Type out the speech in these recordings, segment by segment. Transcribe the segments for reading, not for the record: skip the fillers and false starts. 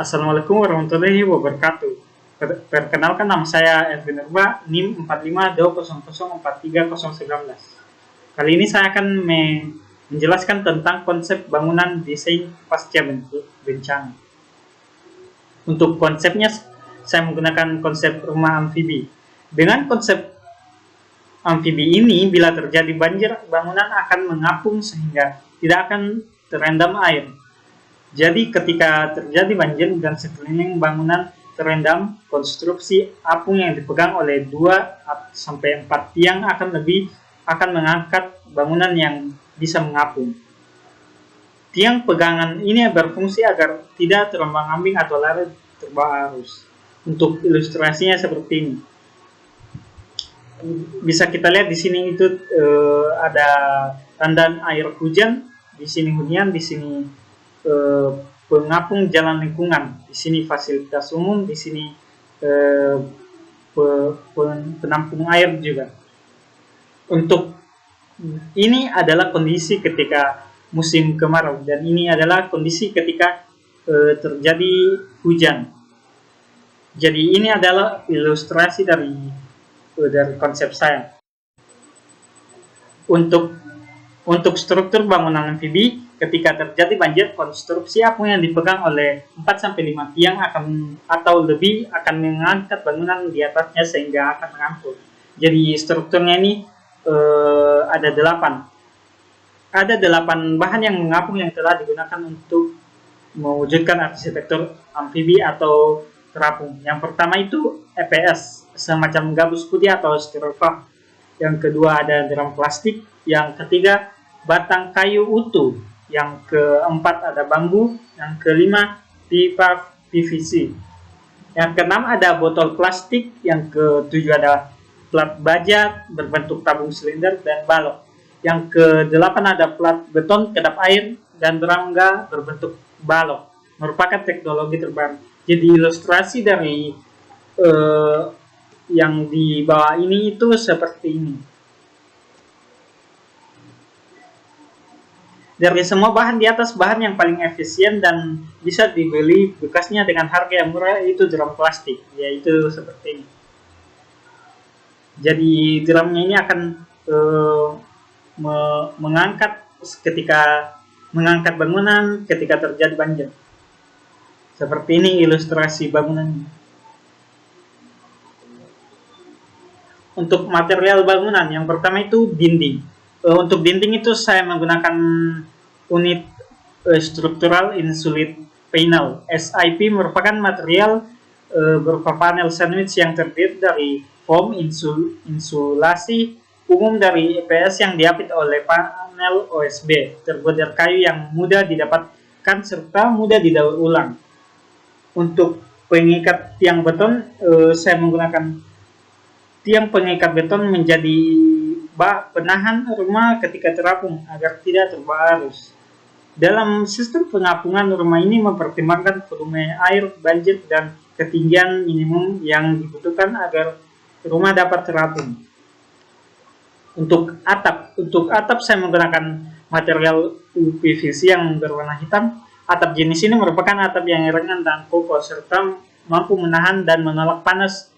Assalamualaikum warahmatullahi wabarakatuh. Perkenalkan, nama saya Erwin Nurba, NIM 4520043019. Kali ini saya akan menjelaskan tentang konsep bangunan desain pasca bencana. Untuk konsepnya, saya menggunakan konsep rumah amfibi. Dengan konsep amfibi ini, bila terjadi banjir, bangunan akan mengapung sehingga tidak akan terendam air. Jadi ketika terjadi banjir dan sekeliling bangunan terendam, konstruksi apung yang dipegang oleh 2-4 tiang akan mengangkat bangunan yang bisa mengapung. Tiang pegangan ini berfungsi agar tidak terombang-ambing atau larut terbawa arus. Untuk ilustrasinya seperti ini. Bisa kita lihat di sini itu ada tanda air hujan, di sini hunian, di sini pengapung jalan lingkungan, di sini fasilitas umum, di sini penampung air juga. Untuk ini adalah kondisi ketika musim kemarau, dan ini adalah kondisi ketika terjadi hujan. Jadi ini adalah ilustrasi dari konsep saya. Untuk struktur bangunan amfibi, ketika terjadi banjir, konstruksi apung yang dipegang oleh 4-5 tiang atau lebih akan mengangkat bangunan di atasnya sehingga akan mengapung. Jadi strukturnya ini ada 8 bahan yang mengapung yang telah digunakan untuk mewujudkan arsitektur amfibi atau terapung. Yang pertama itu EPS, semacam gabus putih atau styrofoam. Yang kedua ada drum plastik. Yang ketiga batang kayu utuh. Yang keempat ada bambu. Yang kelima pipa PVC. Yang keenam ada botol plastik. Yang ketujuh ada plat baja berbentuk tabung silinder dan balok. Yang kedelapan ada plat beton kedap air dan berangga berbentuk balok. Merupakan teknologi terbaru. Jadi ilustrasi dari yang di bawah ini itu seperti ini. Dari semua bahan di atas, bahan yang paling efisien dan bisa dibeli bekasnya dengan harga yang murah itu drum plastik, yaitu seperti ini. Jadi drumnya ini akan mengangkat bangunan ketika terjadi banjir. Seperti ini ilustrasi bangunannya. Untuk material bangunan, yang pertama itu dinding. Untuk dinding itu saya menggunakan unit Structural Insulate Panel. SIP merupakan material berupa panel sandwich yang terdiri dari foam insulasi umum dari EPS yang diapit oleh panel OSB, terbuat dari kayu yang mudah didapatkan serta mudah didaur ulang. Untuk pengikat tiang beton, saya menggunakan tiang pengikat beton menjadi penahan rumah ketika terapung agar tidak terbawa arus. Dalam sistem pengapungan, rumah ini mempertimbangkan volume air, banjir, dan ketinggian minimum yang dibutuhkan agar rumah dapat terapung. Untuk atap saya menggunakan material PVC yang berwarna hitam. Atap jenis ini merupakan atap yang ringan dan kokoh serta mampu menahan dan menolak panas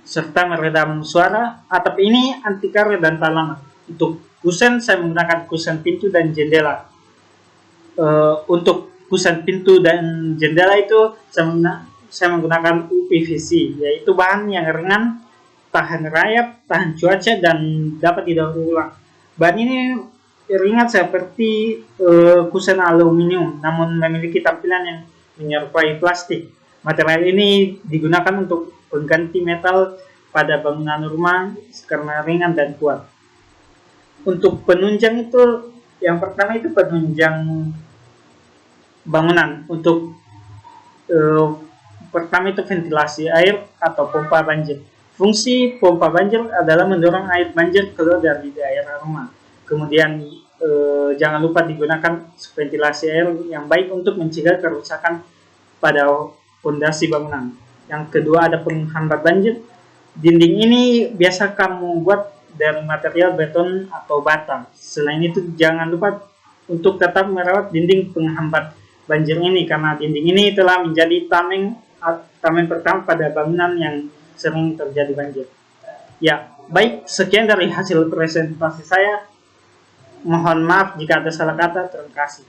serta meredam suara. Atap ini anti karet dan talang. Untuk kusen saya menggunakan kusen pintu dan jendela. Untuk kusen pintu dan jendela itu saya menggunakan UPVC, yaitu bahan yang ringan, tahan rayap, tahan cuaca, dan dapat didaur ulang. Bahan ini ringan seperti kusen aluminium, namun memiliki tampilan yang menyerupai plastik. Material ini digunakan untuk pengganti metal pada bangunan rumah karena ringan dan kuat. Untuk penunjang itu, yang pertama itu penunjang bangunan. Untuk pertama itu ventilasi air atau pompa banjir. Fungsi pompa banjir adalah mendorong air banjir keluar dari daerah rumah. Kemudian jangan lupa digunakan ventilasi air yang baik untuk mencegah kerusakan pada fondasi bangunan. Yang kedua ada penghambat banjir. Dinding ini biasa kamu buat dari material beton atau bata. Selain itu jangan lupa untuk tetap merawat dinding penghambat banjir ini, karena dinding ini telah menjadi tameng pertama pada bangunan yang sering terjadi banjir. Ya, baik, sekian dari hasil presentasi saya. Mohon maaf jika ada salah kata. Terima kasih.